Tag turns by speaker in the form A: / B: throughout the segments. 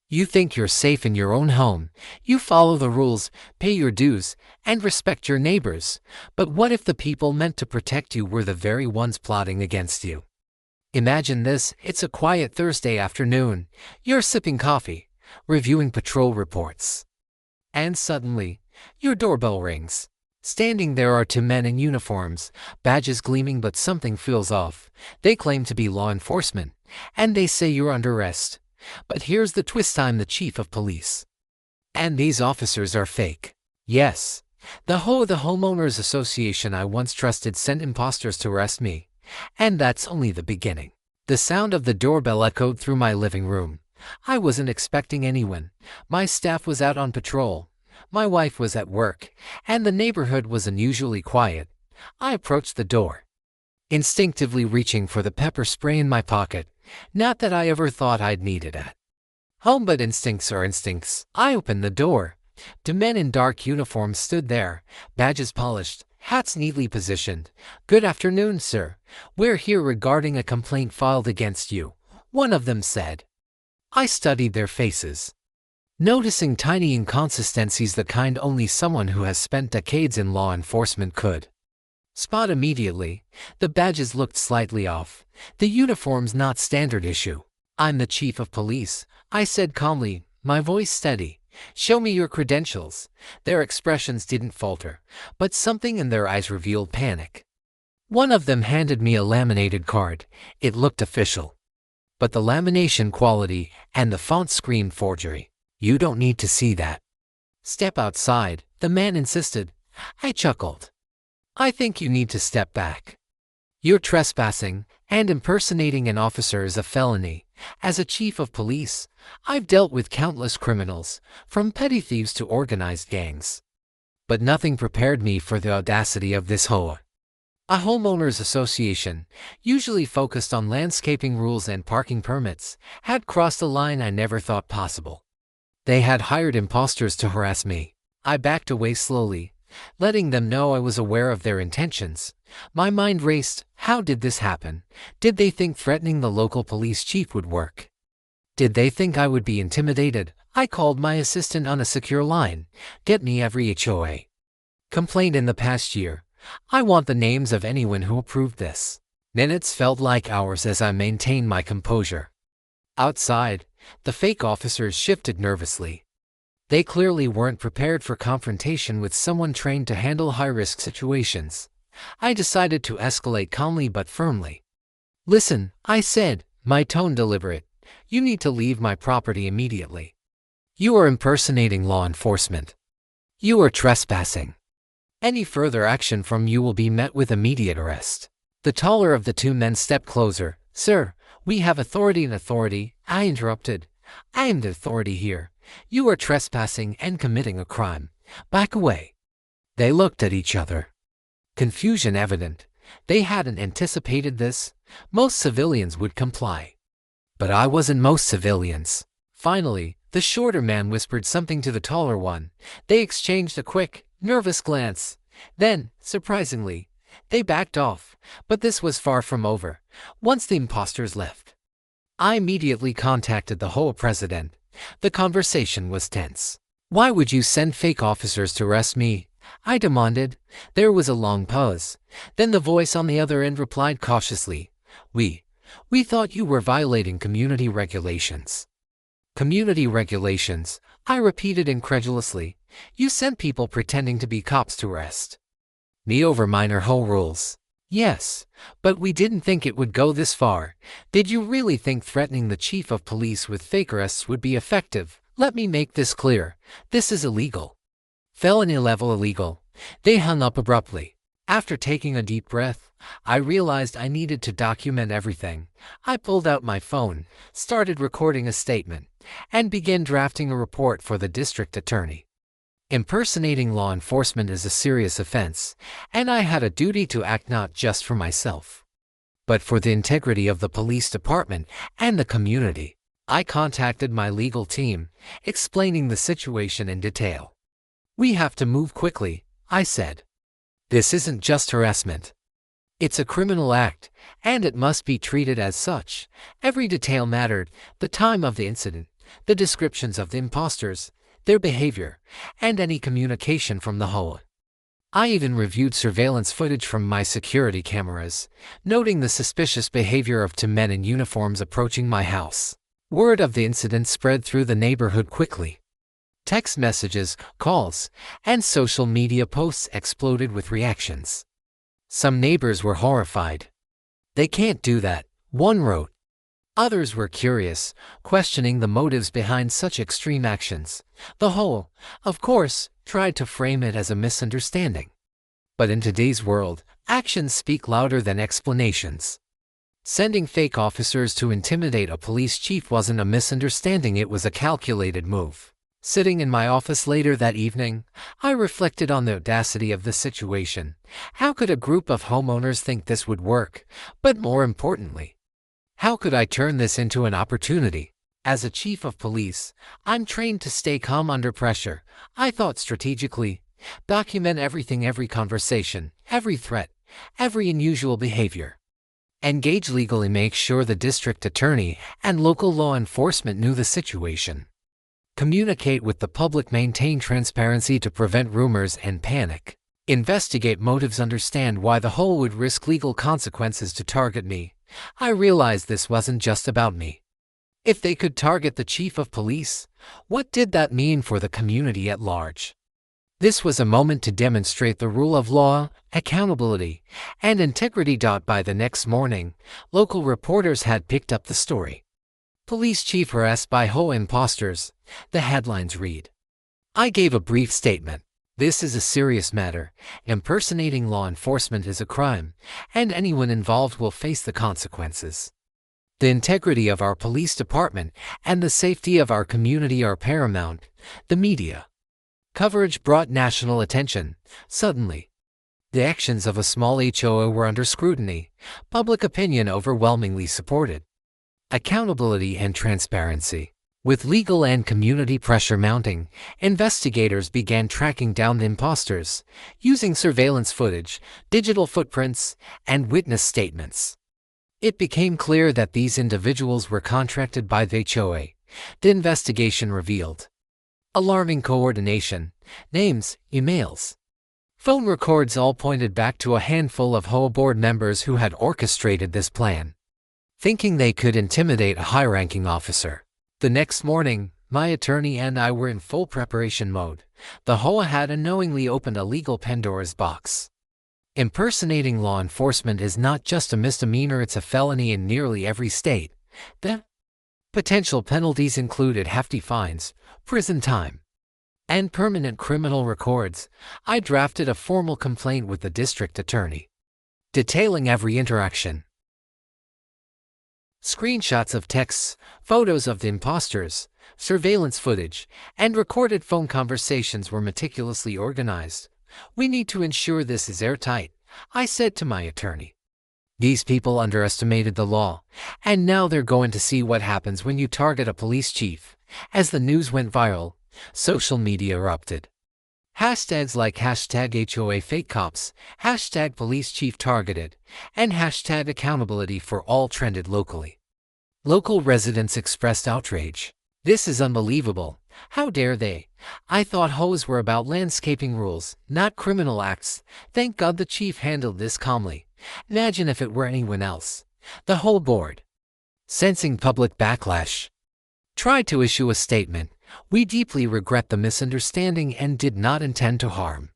A: You think you're safe in your own home. You follow the rules, pay your dues, and respect your neighbors. But what if the people meant to protect you were the very ones plotting against you? Imagine this, it's a quiet Thursday afternoon. You're sipping coffee, reviewing patrol reports. And suddenly, your doorbell rings. Standing there are two men in uniforms, badges gleaming, but something feels off. They claim to be law enforcement, and they say you're under arrest. But here's the twist: I'm the chief of police. And these officers are fake. Yes, the homeowners association I once trusted sent imposters to arrest me. And that's only the beginning. The sound of the doorbell echoed through my living room. I wasn't expecting anyone. My staff was out on patrol. My wife was at work, and the neighborhood was unusually quiet. I approached the door, instinctively reaching for the pepper spray in my pocket. Not that I ever thought I'd need it at home, but instincts are instincts. I opened the door. Two men in dark uniforms stood there, badges polished, hats neatly positioned. "Good afternoon, sir. We're here regarding a complaint filed against you," one of them said. I studied their faces, noticing tiny inconsistencies, the kind only someone who has spent decades in law enforcement could spot immediately. The badges looked slightly off, the uniforms not standard issue. "I'm the chief of police," I said calmly, my voice steady. "Show me your credentials." Their expressions didn't falter, but something in their eyes revealed panic. One of them handed me a laminated card. It looked official, but the lamination quality and the font screamed forgery. "You don't need to see that. Step outside," the man insisted. I chuckled. "I think you need to step back. You're trespassing, and impersonating an officer is a felony. As a chief of police, I've dealt with countless criminals, from petty thieves to organized gangs. But nothing prepared me for the audacity of this HOA. A homeowners association, usually focused on landscaping rules and parking permits, had crossed a line I never thought possible. They had hired imposters to harass me. I backed away slowly, letting them know I was aware of their intentions. My mind raced. How did this happen? Did they think threatening the local police chief would work? Did they think I would be intimidated? I called my assistant on a secure line. "Get me every HOA complaint in the past year. I want the names of anyone who approved this." Minutes felt like hours as I maintained my composure. Outside, the fake officers shifted nervously. They clearly weren't prepared for confrontation with someone trained to handle high-risk situations. I decided to escalate calmly but firmly. "Listen," I said, my tone deliberate. "You need to leave my property immediately. You are impersonating law enforcement. You are trespassing. Any further action from you will be met with immediate arrest." The taller of the two men stepped closer. "Sir, we have authority." I interrupted. "I am the authority here. You are trespassing and committing a crime. Back away." They looked at each other, confusion evident. They hadn't anticipated this. Most civilians would comply, but I wasn't most civilians. Finally, the shorter man whispered something to the taller one. They exchanged a quick, nervous glance. Then, surprisingly, they backed off. But this was far from over. Once the imposters left, I immediately contacted the HOA president. The conversation was tense. "Why would you send fake officers to arrest me?" I demanded. There was a long pause. Then the voice on the other end replied cautiously, We thought you were violating community regulations." "Community regulations?" I repeated incredulously. "You sent people pretending to be cops to arrest me over minor HOA rules." "Yes, but we didn't think it would go this far." "Did you really think threatening the chief of police with fake arrests would be effective?" "Let me make this clear. This is illegal. Felony level illegal." They hung up abruptly. After taking a deep breath, I realized I needed to document everything. I pulled out my phone, started recording a statement, and began drafting a report for the district attorney. Impersonating law enforcement is a serious offense, and I had a duty to act not just for myself, but for the integrity of the police department and the community. I contacted my legal team, explaining the situation in detail. "We have to move quickly," I said. "This isn't just harassment. It's a criminal act, and it must be treated as such." Every detail mattered: the time of the incident, the descriptions of the impostors, their behavior, and any communication from the Ho. I even reviewed surveillance footage from my security cameras, noting the suspicious behavior of two men in uniforms approaching my house. Word of the incident spread through the neighborhood quickly. Text messages, calls, and social media posts exploded with reactions. Some neighbors were horrified. "They can't do that," one wrote. Others were curious, questioning the motives behind such extreme actions. The Ho, of course, tried to frame it as a misunderstanding. But in today's world, actions speak louder than explanations. Sending fake officers to intimidate a police chief wasn't a misunderstanding, it was a calculated move. Sitting in my office later that evening, I reflected on the audacity of the situation. How could a group of homeowners think this would work? But more importantly, how could I turn this into an opportunity? As a chief of police, I'm trained to stay calm under pressure. I thought strategically, document everything, every conversation, every threat, every unusual behavior. Engage legally, make sure the district attorney and local law enforcement knew the situation. Communicate with the public, maintain transparency to prevent rumors and panic. Investigate motives, understand why the Ho would risk legal consequences to target me. I realized this wasn't just about me. If they could target the chief of police, what did that mean for the community at large? This was a moment to demonstrate the rule of law, accountability, and integrity. By the next morning, local reporters had picked up the story. Police chief harassed by Ho impostors, the headlines read. I gave a brief statement. This is a serious matter. Impersonating law enforcement is a crime, and anyone involved will face the consequences. The integrity of our police department and the safety of our community are paramount. The media coverage brought national attention. Suddenly, the actions of a small HOA were under scrutiny. Public opinion overwhelmingly supported accountability and transparency. With legal and community pressure mounting, investigators began tracking down the impostors, using surveillance footage, digital footprints, and witness statements. It became clear that these individuals were contracted by the HOA. The investigation revealed alarming coordination, names, emails, phone records all pointed back to a handful of Ho board members who had orchestrated this plan, thinking they could intimidate a high-ranking officer. The next morning, my attorney and I were in full preparation mode. The Ho had unknowingly opened a legal Pandora's box. Impersonating law enforcement is not just a misdemeanor, it's a felony in nearly every state. The potential penalties included hefty fines, prison time, and permanent criminal records. I drafted a formal complaint with the district attorney, detailing every interaction. Screenshots of texts, photos of the impostors, surveillance footage, and recorded phone conversations were meticulously organized. We need to ensure this is airtight, I said to my attorney. These people underestimated the law, and now they're going to see what happens when you target a police chief. As the news went viral, social media erupted. Hashtags like #HOAFakeCops, #PoliceChiefTargeted, and #accountability for all trended locally. Local residents expressed outrage. This is unbelievable. How dare they? I thought Ho's were about landscaping rules, not criminal acts. Thank God the chief handled this calmly. Imagine if it were anyone else. The Ho board, sensing public backlash, tried to issue a statement. We deeply regret the misunderstanding and did not intend to harm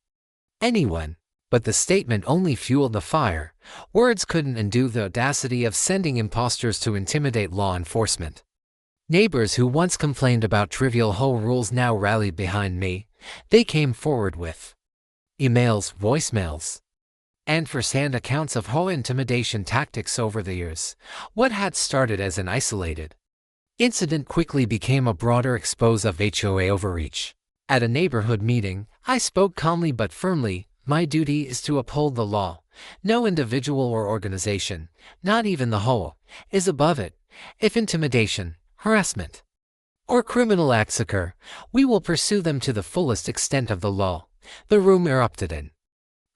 A: anyone. But the statement only fueled the fire. Words couldn't undo the audacity of sending impostors to intimidate law enforcement. Neighbors who once complained about trivial Ho rules now rallied behind me. They came forward with emails, voicemails, and first-hand accounts of Ho intimidation tactics over the years. What had started as an isolated incident quickly became a broader expose of HOA overreach. At a neighborhood meeting, I spoke calmly but firmly. My duty is to uphold the law. No individual or organization, not even the Ho, is above it. If intimidation, harassment, or criminal acts occur, we will pursue them to the fullest extent of the law. The room erupted in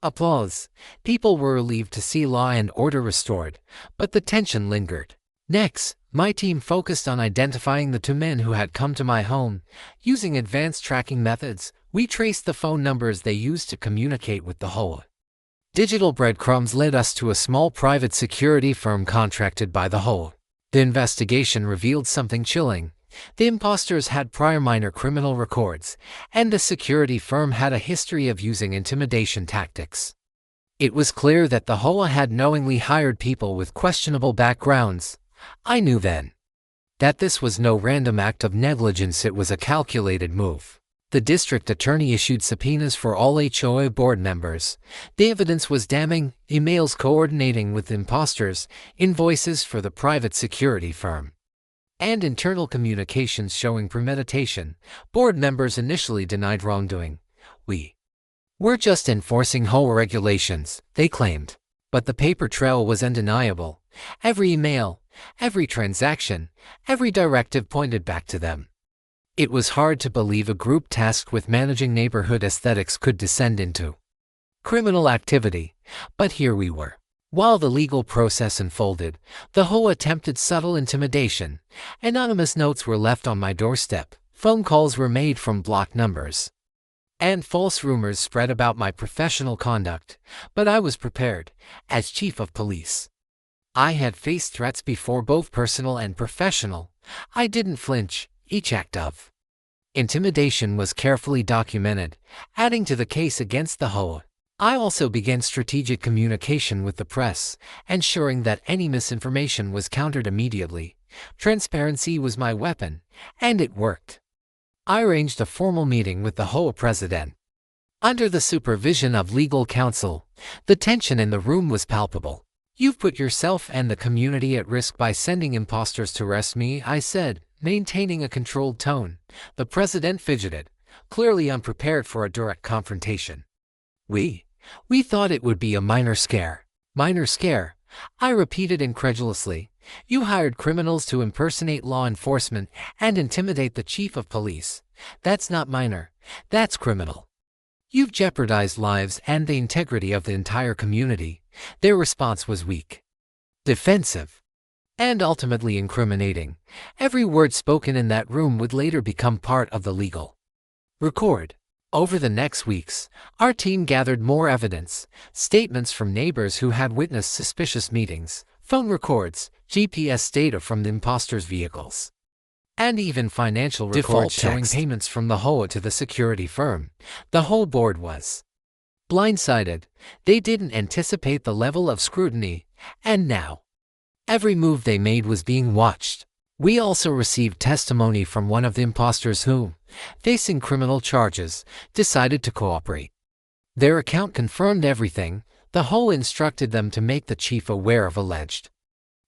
A: applause. People were relieved to see law and order restored, but the tension lingered. Next, my team focused on identifying the two men who had come to my home. Using advanced tracking methods, we traced the phone numbers they used to communicate with the Hoa. Digital breadcrumbs led us to a small private security firm contracted by the Hoa. The investigation revealed something chilling. The impostors had prior minor criminal records, and the security firm had a history of using intimidation tactics. It was clear that the Hoa had knowingly hired people with questionable backgrounds. I knew then that this was no random act of negligence, it was a calculated move. The district attorney issued subpoenas for all HOA board members. The evidence was damning: emails coordinating with impostors, invoices for the private security firm, and internal communications showing premeditation. Board members initially denied wrongdoing. We're just enforcing Hoa regulations, they claimed. But the paper trail was undeniable. Every email, every transaction, every directive pointed back to them. It was hard to believe a group tasked with managing neighborhood aesthetics could descend into criminal activity, but here we were. While the legal process unfolded, the Hoa attempted subtle intimidation. Anonymous notes were left on my doorstep, phone calls were made from blocked numbers, and false rumors spread about my professional conduct. But I was prepared. As chief of police, I had faced threats before, both personal and professional. I didn't flinch. Each act of intimidation was carefully documented, adding to the case against the Hoa. I also began strategic communication with the press, ensuring that any misinformation was countered immediately. Transparency was my weapon, and it worked. I arranged a formal meeting with the Hoa president. Under the supervision of legal counsel, the tension in the room was palpable. "You've put yourself and the community at risk by sending impostors to arrest me," I said, maintaining a controlled tone. The president fidgeted, clearly unprepared for a direct confrontation. We thought it would be a minor scare." "Minor scare?" I repeated incredulously. "You hired criminals to impersonate law enforcement and intimidate the chief of police. That's not minor, that's criminal. You've jeopardized lives and the integrity of the entire community." Their response was weak, defensive, and ultimately incriminating. Every word spoken in that room would later become part of the legal record. Over the next weeks, our team gathered more evidence: statements from neighbors who had witnessed suspicious meetings, phone records, GPS data from the impostors' vehicles, and even financial records showing payments from the Hoa to the security firm. The whole board was blindsided. They didn't anticipate the level of scrutiny, and now every move they made was being watched. We also received testimony from one of the impostors who, facing criminal charges, decided to cooperate. Their account confirmed everything. The Hoa instructed them to make the chief aware of alleged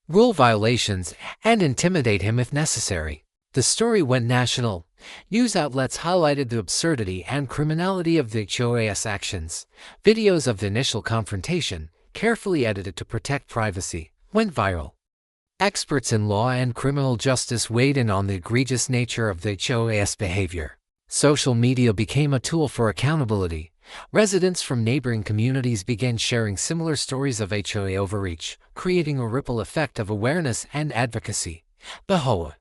A: rule violations and intimidate him if necessary. The story went national. News outlets highlighted the absurdity and criminality of the HOA's actions. Videos of the initial confrontation, carefully edited to protect privacy, went viral. Experts in law and criminal justice weighed in on the egregious nature of the HOA's behavior. Social media became a tool for accountability. Residents from neighboring communities began sharing similar stories of HOA overreach, creating a ripple effect of awareness and advocacy. The Hoa,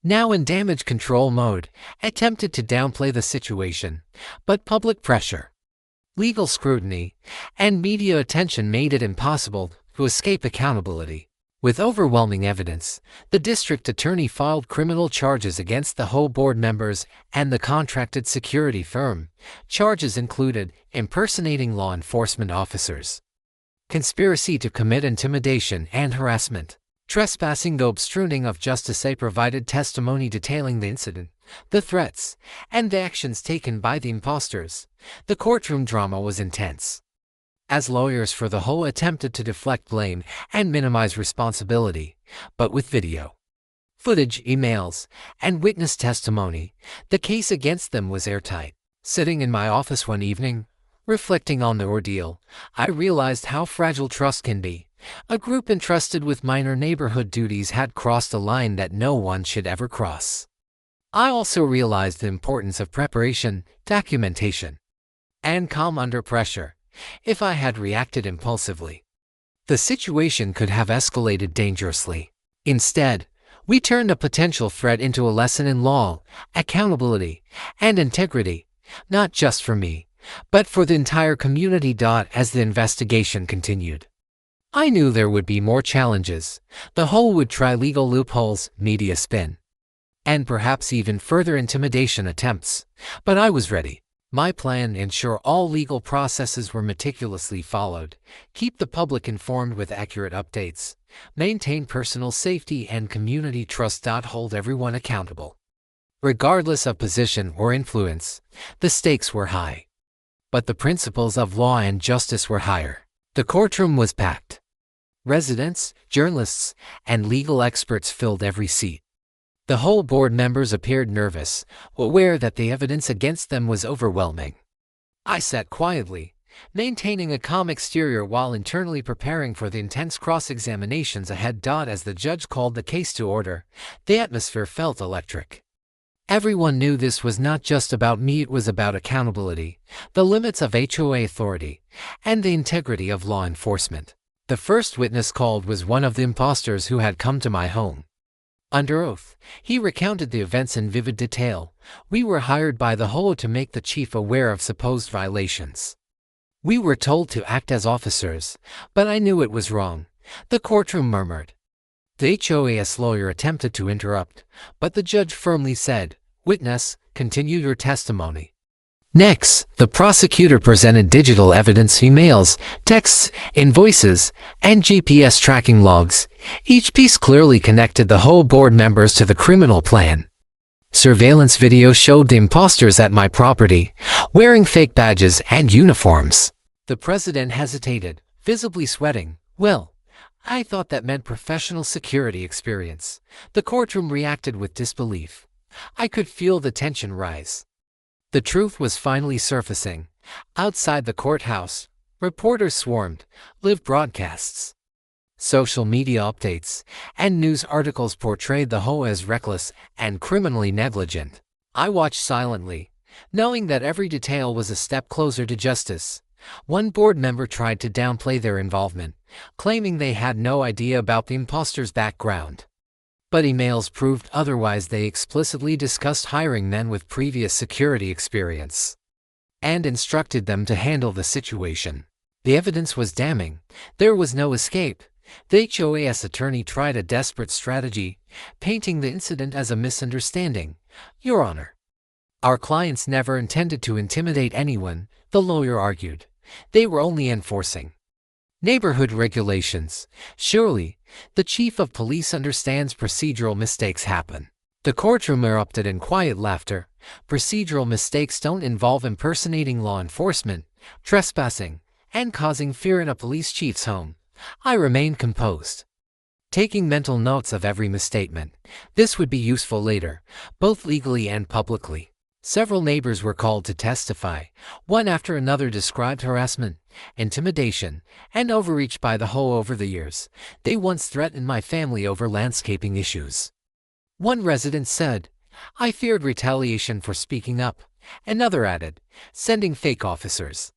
A: now in damage control mode, attempted to downplay the situation, but public pressure, legal scrutiny, and media attention made it impossible to escape accountability. With overwhelming evidence, the district attorney filed criminal charges against the Hoa board members and the contracted security firm. Charges included impersonating law enforcement officers, conspiracy to commit intimidation and harassment, trespassing, the obstruing of justice. They provided testimony detailing the incident, the threats, and the actions taken by the impostors. The courtroom drama was intense, as lawyers for the Hoa attempted to deflect blame and minimize responsibility. But with video footage, emails, and witness testimony, the case against them was airtight. Sitting in my office one evening, reflecting on the ordeal, I realized how fragile trust can be. A group entrusted with minor neighborhood duties had crossed a line that no one should ever cross. I also realized the importance of preparation, documentation, and calm under pressure. If I had reacted impulsively, the situation could have escalated dangerously. Instead, we turned a potential threat into a lesson in law, accountability, and integrity, not just for me, but for the entire community. As the investigation continued, I knew there would be more challenges. The whole would try legal loopholes, media spin, and perhaps even further intimidation attempts. But I was ready. My plan: ensure all legal processes were meticulously followed, keep the public informed with accurate updates, maintain personal safety and community trust. Hold everyone accountable, regardless of position or influence. The stakes were high, but the principles of law and justice were higher. The courtroom was packed. Residents, journalists, and legal experts filled every seat. The whole board members appeared nervous, aware that the evidence against them was overwhelming. I sat quietly, maintaining a calm exterior while internally preparing for the intense cross-examinations ahead. As the judge called the case to order, the atmosphere felt electric. Everyone knew this was not just about me, it was about accountability, the limits of HOA authority, and the integrity of law enforcement. The first witness called was one of the impostors who had come to my home. Under oath, he recounted the events in vivid detail. We were hired by the HOA to make the chief aware of supposed violations. We were told to act as officers, but I knew it was wrong. The courtroom murmured. The HOA's lawyer attempted to interrupt, but the judge firmly said, "Witness, continue your testimony." Next, the prosecutor presented digital evidence: emails, texts, invoices, and GPS tracking logs. Each piece clearly connected the whole board members to the criminal plan. Surveillance video showed the imposters at my property, wearing fake badges and uniforms. The president hesitated, visibly sweating. Well, I thought that meant professional security experience. The courtroom reacted with disbelief. I could feel the tension rise. The truth was finally surfacing. Outside the courthouse, reporters swarmed, live broadcasts, social media updates, and news articles portrayed the HOA as reckless and criminally negligent. I watched silently, knowing that every detail was a step closer to justice. One board member tried to downplay their involvement, claiming they had no idea about the imposters' background. But emails proved otherwise. They explicitly discussed hiring men with previous security experience and instructed them to handle the situation. The evidence was damning. There was no escape. The HOA's attorney tried a desperate strategy, painting the incident as a misunderstanding. "Your Honor, our clients never intended to intimidate anyone," the lawyer argued. "They were only enforcing neighborhood regulations. Surely, the chief of police understands procedural mistakes happen." The courtroom erupted in quiet laughter. Procedural mistakes don't involve impersonating law enforcement, trespassing, and causing fear in a police chief's home. I remained composed, taking mental notes of every misstatement. This would be useful later, both legally and publicly. Several neighbors were called to testify. One after another described harassment, intimidation, and overreach by the HOA over the years. They once threatened my family over landscaping issues. One resident said, "I feared retaliation for speaking up." Another added, "Sending fake officers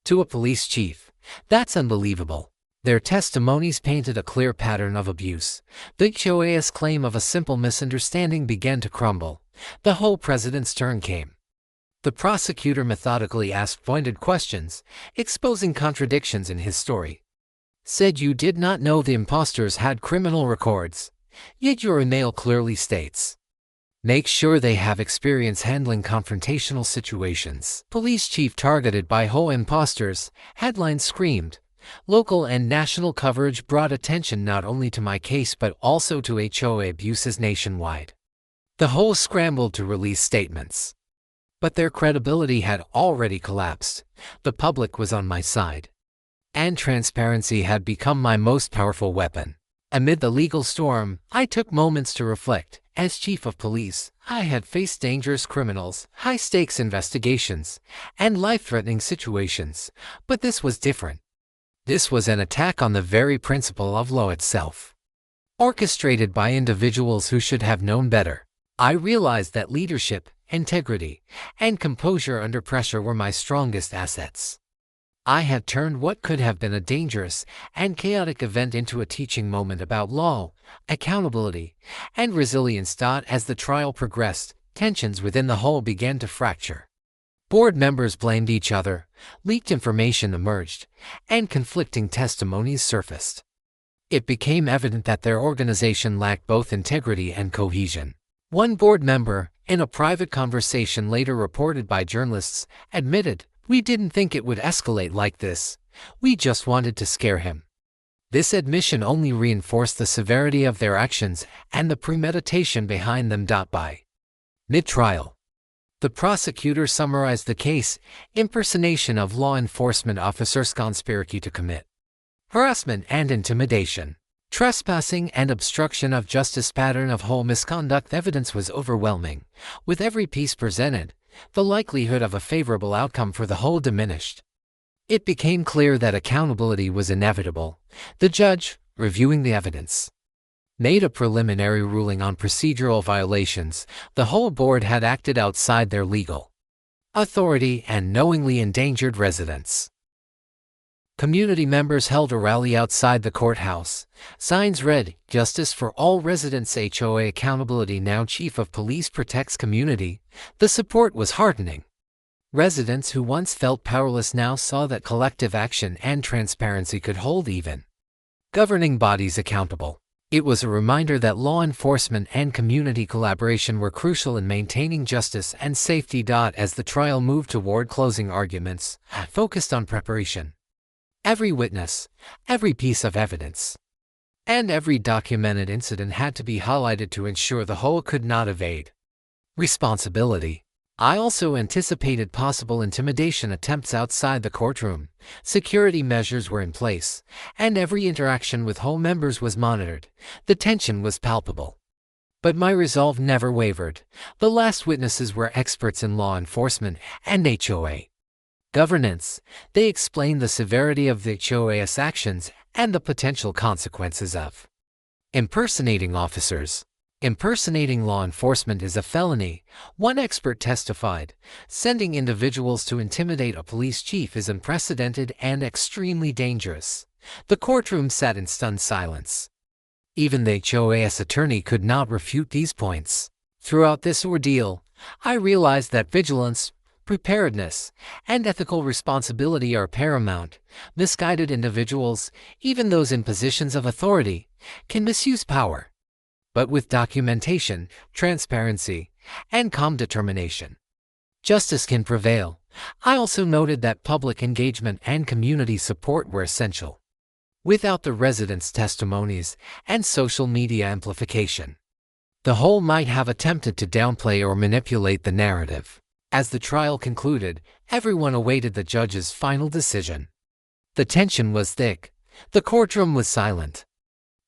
A: to a police chief. That's unbelievable." Their testimonies painted a clear pattern of abuse. The HOA's claim of a simple misunderstanding began to crumble. The whole president's turn came. The prosecutor methodically asked pointed questions, exposing contradictions in his story. "Said you did not know the imposters had criminal records, yet your email clearly states, make sure they have experience handling confrontational situations." Police chief targeted by HOA imposters, headlines screamed. Local and national coverage brought attention not only to my case but also to HOA abuses nationwide. The HOA scrambled to release statements, but their credibility had already collapsed. The public was on my side, and transparency had become my most powerful weapon. Amid the legal storm, I took moments to reflect. As chief of police, I had faced dangerous criminals, high-stakes investigations, and life-threatening situations, but this was different. This was an attack on the very principle of law itself, orchestrated by individuals who should have known better. I realized that leadership, integrity, and composure under pressure were my strongest assets. I had turned what could have been a dangerous and chaotic event into a teaching moment about law, accountability, and resilience. As the trial progressed, tensions within the whole began to fracture. Board members blamed each other, leaked information emerged, and conflicting testimonies surfaced. It became evident that their organization lacked both integrity and cohesion. One board member, in a private conversation later reported by journalists, admitted, "We didn't think it would escalate like this. We just wanted to scare him." This admission only reinforced the severity of their actions and the premeditation behind them. By mid-trial, the prosecutor summarized the case: impersonation of law enforcement officers, conspiracy to commit harassment and intimidation, trespassing and obstruction of justice. Pattern of whole misconduct. Evidence was overwhelming. With every piece presented, the likelihood of a favorable outcome for the whole diminished. It became clear that accountability was inevitable. The judge, reviewing the evidence, made a preliminary ruling on procedural violations. The whole board had acted outside their legal authority and knowingly endangered residents. Community members held a rally outside the courthouse. Signs read, "Justice for all residents, HOA accountability now. Chief of Police protects community." The support was heartening. Residents who once felt powerless now saw that collective action and transparency could hold even governing bodies accountable. It was a reminder that law enforcement and community collaboration were crucial in maintaining justice and safety. As the trial moved toward closing arguments, focused on preparation. Every witness, every piece of evidence, and every documented incident had to be highlighted to ensure the whole could not evade responsibility. I also anticipated possible intimidation attempts outside the courtroom. Security measures were in place, and every interaction with whole members was monitored. The tension was palpable. But my resolve never wavered. The last witnesses were experts in law enforcement and HOA governance. They explained the severity of the HOA's actions and the potential consequences of impersonating officers. Impersonating law enforcement is a felony, one expert testified. Sending individuals to intimidate a police chief is unprecedented and extremely dangerous. The courtroom sat in stunned silence. Even the HOA's attorney could not refute these points. Throughout this ordeal, I realized that vigilance, preparedness, and ethical responsibility are paramount. Misguided individuals, even those in positions of authority, can misuse power. But with documentation, transparency, and calm determination, justice can prevail. I also noted that public engagement and community support were essential. Without the residents' testimonies and social media amplification, the whole might have attempted to downplay or manipulate the narrative. As the trial concluded, everyone awaited the judge's final decision. The tension was thick. The courtroom was silent.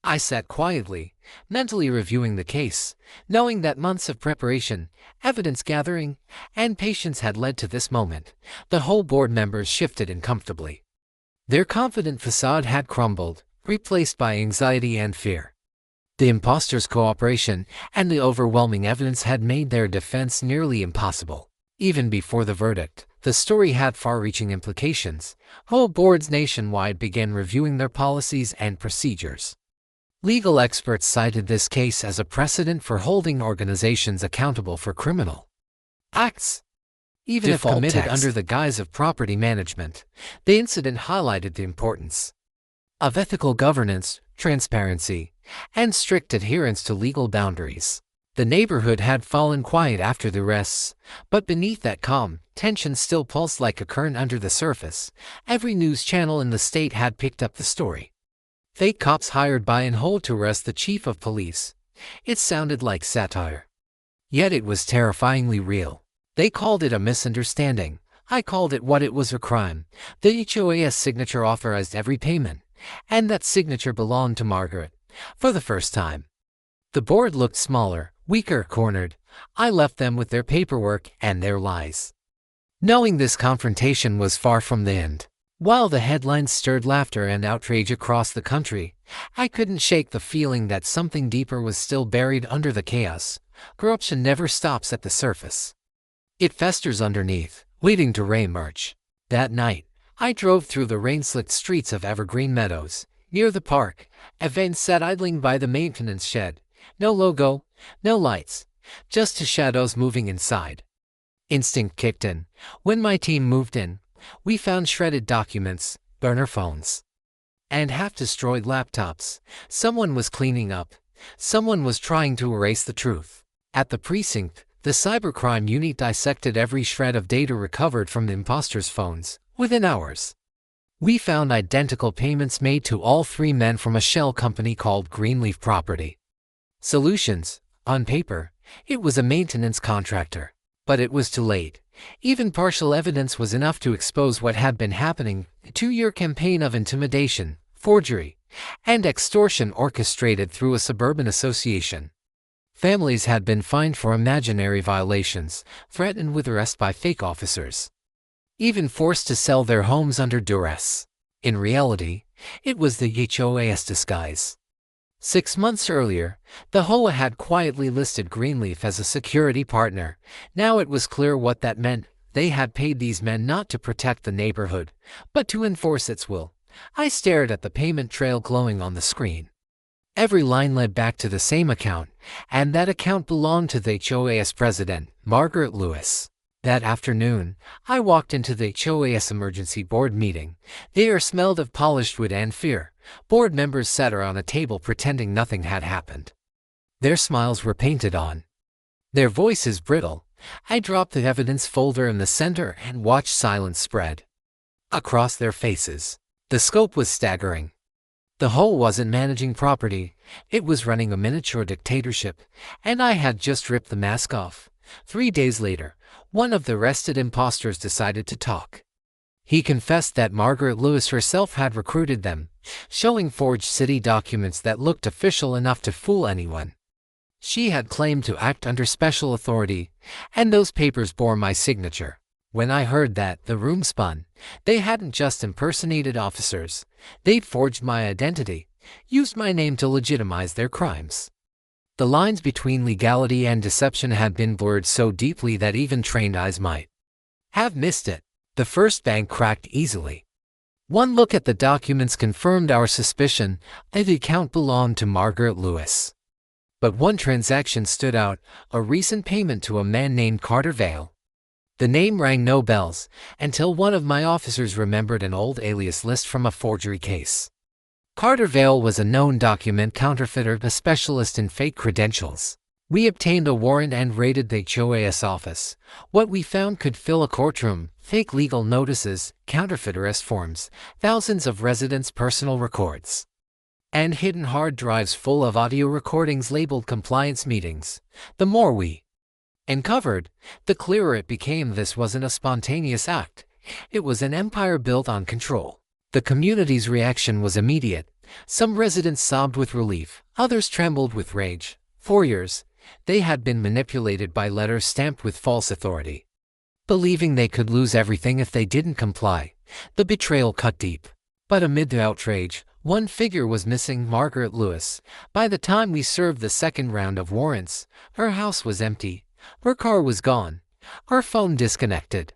A: I sat quietly, mentally reviewing the case, knowing that months of preparation, evidence gathering, and patience had led to this moment. The whole board members shifted uncomfortably. Their confident facade had crumbled, replaced by anxiety and fear. The impostors' cooperation and the overwhelming evidence had made their defense nearly impossible. Even before the verdict, the story had far-reaching implications. Whole boards nationwide began reviewing their policies and procedures. Legal experts cited this case as a precedent for holding organizations accountable for criminal acts, even if committed under the guise of property management. The incident highlighted the importance of ethical governance, transparency, and strict adherence to legal boundaries. The neighborhood had fallen quiet after the arrests, but beneath that calm, tension still pulsed like a current under the surface. Every news channel in the state had picked up the story. Fake cops hired by and whole to arrest the chief of police. It sounded like satire. Yet it was terrifyingly real. They called it a misunderstanding. I called it what it was: a crime. The HOA's signature authorized every payment, and that signature belonged to Margaret. For the first time, the board looked smaller, weaker, cornered. I left them with their paperwork and their lies, knowing this confrontation was far from the end. While the headlines stirred laughter and outrage across the country, I couldn't shake the feeling that something deeper was still buried under the chaos. Corruption never stops at the surface. It festers underneath, waiting to reemerge. That night, I drove through the rain-slicked streets of Evergreen Meadows. Near the park, a van sat idling by the maintenance shed. No logo, no lights, just the shadows moving inside. Instinct kicked in. When my team moved in, we found shredded documents, burner phones, and half-destroyed laptops. Someone was cleaning up. Someone was trying to erase the truth. At the precinct, the cybercrime unit dissected every shred of data recovered from the impostors' phones. Within hours, we found identical payments made to all three men from a shell company called Greenleaf Property Solutions. On paper, it was a maintenance contractor. But it was too late. Even partial evidence was enough to expose what had been happening: a 2-year campaign of intimidation, forgery, and extortion orchestrated through a suburban association. Families had been fined for imaginary violations, threatened with arrest by fake officers, even forced to sell their homes under duress. In reality, it was the HOAS disguise. 6 months earlier, the HOA had quietly listed Greenleaf as a security partner. Now it was clear what that meant. They had paid these men not to protect the neighborhood, but to enforce its will. I stared at the payment trail glowing on the screen. Every line led back to the same account, and that account belonged to the HOAS president, Margaret Lewis. That afternoon, I walked into the HOAS emergency board meeting. The air smelled of polished wood and fear. Board members sat around a table pretending nothing had happened. Their smiles were painted on, their voices brittle. I dropped the evidence folder in the center and watched silence spread across their faces. The scope was staggering. The whole wasn't managing property, it was running a miniature dictatorship, and I had just ripped the mask off. 3 days later, one of the arrested impostors decided to talk. He confessed that Margaret Lewis herself had recruited them, showing forged city documents that looked official enough to fool anyone. She had claimed to act under special authority, and those papers bore my signature. When I heard that, the room spun. They hadn't just impersonated officers, they'd forged my identity, used my name to legitimize their crimes. The lines between legality and deception had been blurred so deeply that even trained eyes might have missed it. The first bank cracked easily. One look at the documents confirmed our suspicion that the account belonged to Margaret Lewis. But one transaction stood out: a recent payment to a man named Carter Vale. The name rang no bells until one of my officers remembered an old alias list from a forgery case. Carter Vale was a known document counterfeiter, a specialist in fake credentials. We obtained a warrant and raided the HOAS office. What we found could fill a courtroom: fake legal notices, counterfeit arrest forms, thousands of residents' personal records, and hidden hard drives full of audio recordings labeled compliance meetings. The more we uncovered, the clearer it became this wasn't a spontaneous act. It was an empire built on control. The community's reaction was immediate. Some residents sobbed with relief, others trembled with rage. For years, they had been manipulated by letters stamped with false authority, believing they could lose everything if they didn't comply. The betrayal cut deep. But amid the outrage, one figure was missing: Margaret Lewis. By the time we served the second round of warrants, her house was empty, her car was gone, her phone disconnected.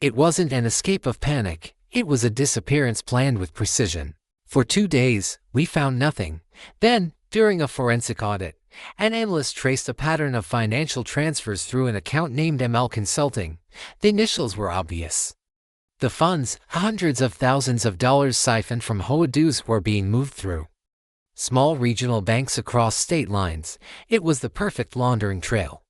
A: It wasn't an escape of panic, it was a disappearance planned with precision. For 2 days, we found nothing. Then, during a forensic audit, an analyst traced a pattern of financial transfers through an account named ML Consulting. The initials were obvious. The funds, hundreds of thousands of dollars siphoned from HOA dues, were being moved through small regional banks across state lines. It was the perfect laundering trail.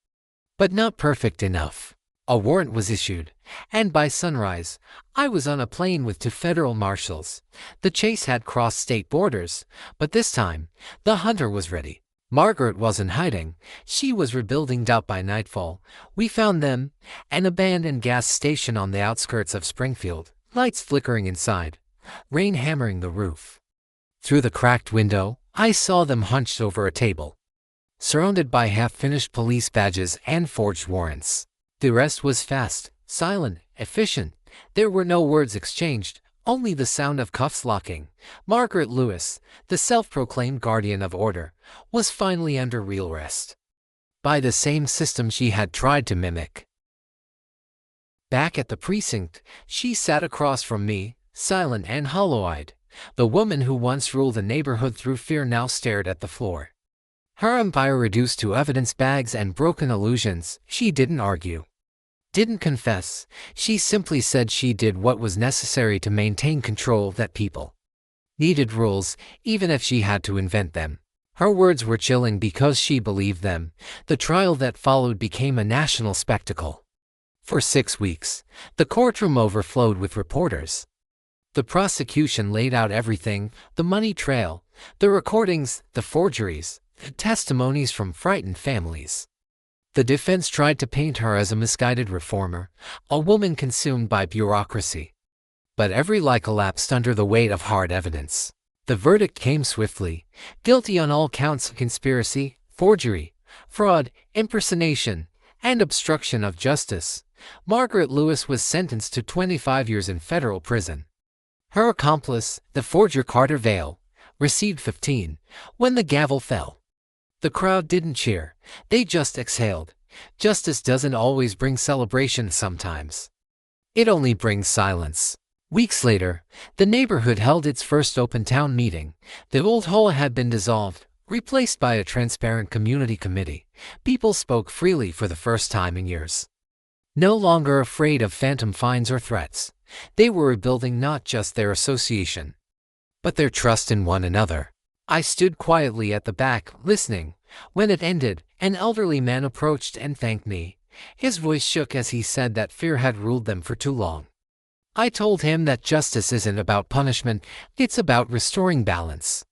A: But not perfect enough. A warrant was issued, and by sunrise, I was on a plane with 2 federal marshals. The chase had crossed state borders, but this time, the hunter was ready. Margaret wasn't hiding, she was rebuilding. By nightfall, we found them, an abandoned gas station on the outskirts of Springfield, lights flickering inside, rain hammering the roof. Through the cracked window, I saw them hunched over a table, surrounded by half-finished police badges and forged warrants. The arrest was fast, silent, efficient. There were no words exchanged, only the sound of cuffs locking. Margaret Lewis, the self-proclaimed guardian of order, was finally under real arrest by the same system she had tried to mimic. Back at the precinct, she sat across from me, silent and hollow-eyed. The woman who once ruled the neighborhood through fear now stared at the floor. Her empire reduced to evidence bags and broken illusions. She didn't argue, didn't confess. She simply said she did what was necessary to maintain control, that people needed rules, even if she had to invent them. Her words were chilling because she believed them. The trial that followed became a national spectacle. For 6 weeks, the courtroom overflowed with reporters. The prosecution laid out everything: the money trail, the recordings, the forgeries, the testimonies from frightened families. The defense tried to paint her as a misguided reformer, a woman consumed by bureaucracy. But every lie collapsed under the weight of hard evidence. The verdict came swiftly: guilty on all counts of conspiracy, forgery, fraud, impersonation, and obstruction of justice. Margaret Lewis was sentenced to 25 years in federal prison. Her accomplice, the forger Carter Vale, received 15. When the gavel fell, the crowd didn't cheer, they just exhaled. Justice doesn't always bring celebration. Sometimes it only brings silence. Weeks later, the neighborhood held its first open town meeting. The old hall had been dissolved, replaced by a transparent community committee. People spoke freely for the first time in years. No longer afraid of phantom fines or threats, they were rebuilding not just their association, but their trust in one another. I stood quietly at the back, listening. When it ended, an elderly man approached and thanked me. His voice shook as he said that fear had ruled them for too long. I told him that justice isn't about punishment, it's about restoring balance.